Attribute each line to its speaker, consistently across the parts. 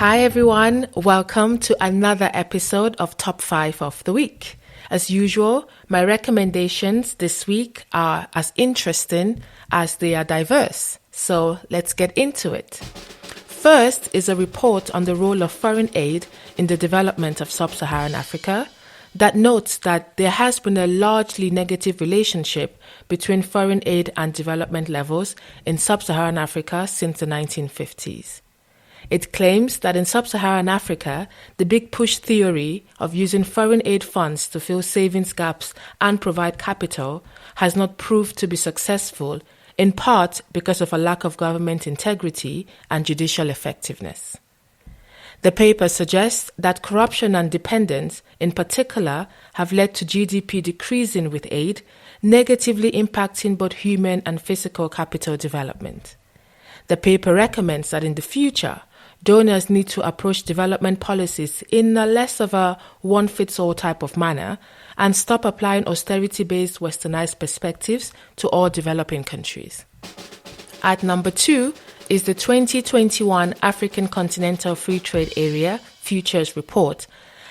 Speaker 1: Hi everyone, welcome to another episode of Top 5 of the Week. As usual, my recommendations this week are as interesting as they are diverse. So let's get into it. First is a report on the role of foreign aid in the development of Sub-Saharan Africa that notes that there has been a largely negative relationship between foreign aid and development levels in Sub-Saharan Africa since the 1950s. It claims that in Sub-Saharan Africa, the big push theory of using foreign aid funds to fill savings gaps and provide capital has not proved to be successful, in part because of a lack of government integrity and judicial effectiveness. The paper suggests that corruption and dependence, in particular, have led to GDP decreasing with aid, negatively impacting both human and physical capital development. The paper recommends that in the future, donors need to approach development policies in a less of a one-fits-all type of manner and stop applying austerity-based westernized perspectives to all developing countries. At number 2 is the 2021 African Continental Free Trade Area Futures Report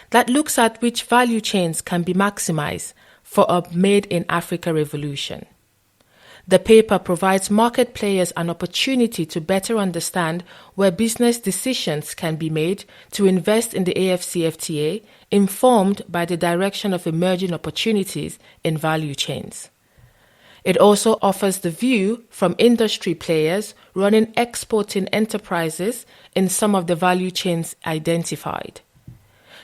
Speaker 1: that looks at which value chains can be maximized for a Made in Africa revolution. The paper provides market players an opportunity to better understand where business decisions can be made to invest in the AfCFTA, informed by the direction of emerging opportunities in value chains. It also offers the view from industry players running exporting enterprises in some of the value chains identified.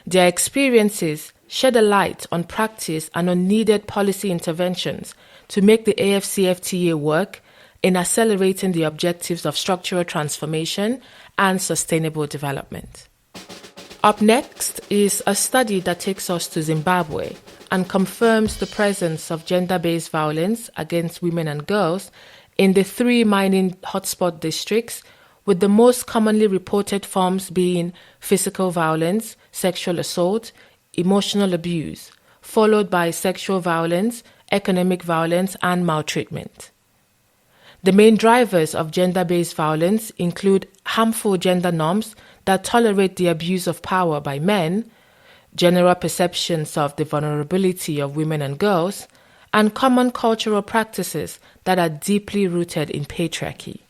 Speaker 1: Their experiences shed a light on practice and on needed policy interventions to make the AfCFTA work in accelerating the objectives of structural transformation and sustainable development. Up next is a study that takes us to Zimbabwe and confirms the presence of gender-based violence against women and girls in the 3 mining hotspot districts, with the most commonly reported forms being physical violence, sexual assault, emotional abuse, followed by sexual violence, economic violence, and maltreatment. The main drivers of gender-based violence include harmful gender norms that tolerate the abuse of power by men, general perceptions of the vulnerability of women and girls, and common cultural practices that are deeply rooted in patriarchy.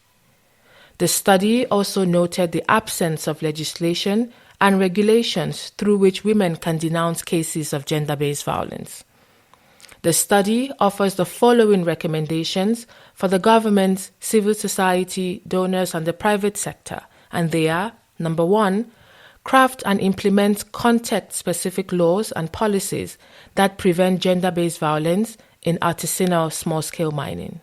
Speaker 1: The study also noted the absence of legislation and regulations through which women can denounce cases of gender-based violence. The study offers the following recommendations for the government, civil society, donors, and the private sector, and they are: number 1, craft and implement context-specific laws and policies that prevent gender-based violence in artisanal small-scale mining.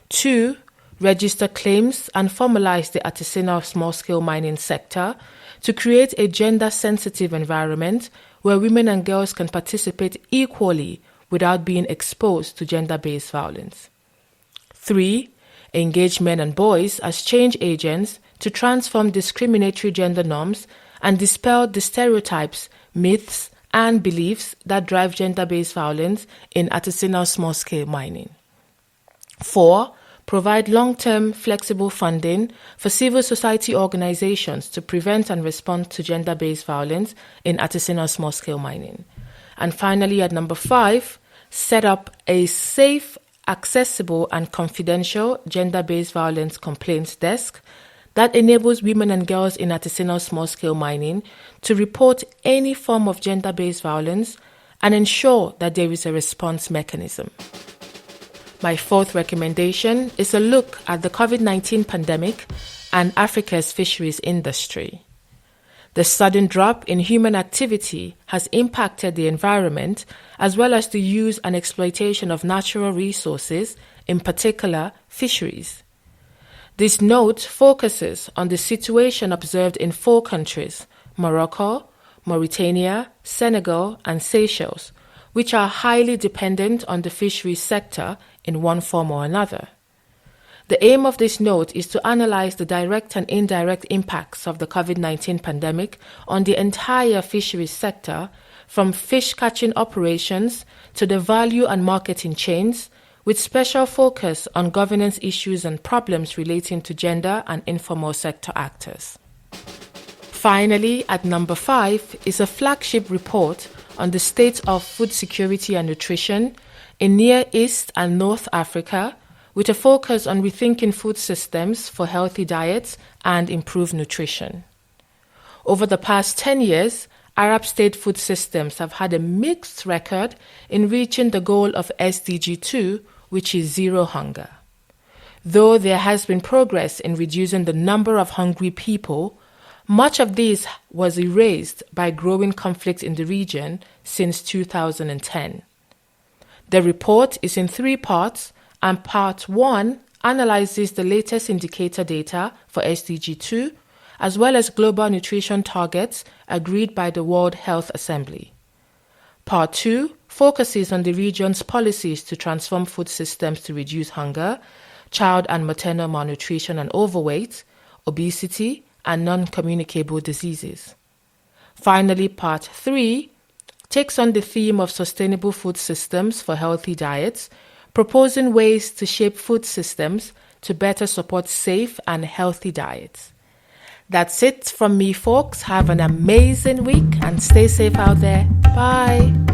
Speaker 1: 2, register claims and formalize the artisanal small-scale mining sector to create a gender-sensitive environment where women and girls can participate equally without being exposed to gender-based violence. 3, engage men and boys as change agents to transform discriminatory gender norms and dispel the stereotypes, myths, and beliefs that drive gender-based violence in artisanal small-scale mining. 4, provide long-term flexible funding for civil society organizations to prevent and respond to gender-based violence in artisanal small-scale mining. And finally, at number 5, set up a safe, accessible, and confidential gender-based violence complaints desk that enables women and girls in artisanal small-scale mining to report any form of gender-based violence and ensure that there is a response mechanism. My 4th recommendation is a look at the COVID-19 pandemic and Africa's fisheries industry. The sudden drop in human activity has impacted the environment as well as the use and exploitation of natural resources, in particular fisheries. This note focuses on the situation observed in 4 countries, Morocco, Mauritania, Senegal, and Seychelles, which are highly dependent on the fisheries sector in one form or another. The aim of this note is to analyze the direct and indirect impacts of the COVID-19 pandemic on the entire fisheries sector, from fish catching operations to the value and marketing chains, with special focus on governance issues and problems relating to gender and informal sector actors. Finally, at number 5 is a flagship report on the state of food security and nutrition in Near East and North Africa, with a focus on rethinking food systems for healthy diets and improved nutrition. Over the past 10 years, Arab state food systems have had a mixed record in reaching the goal of SDG 2, which is zero hunger. Though there has been progress in reducing the number of hungry people, much of this was erased by growing conflict in the region since 2010. The report is in 3 parts, and Part 1 analyzes the latest indicator data for SDG 2, as well as global nutrition targets agreed by the World Health Assembly. Part 2 focuses on the region's policies to transform food systems to reduce hunger, child and maternal malnutrition and overweight, obesity, and non-communicable diseases. Finally, Part 3 takes on the theme of sustainable food systems for healthy diets, proposing ways to shape food systems to better support safe and healthy diets. That's it from me, folks. Have an amazing week and stay safe out there. Bye.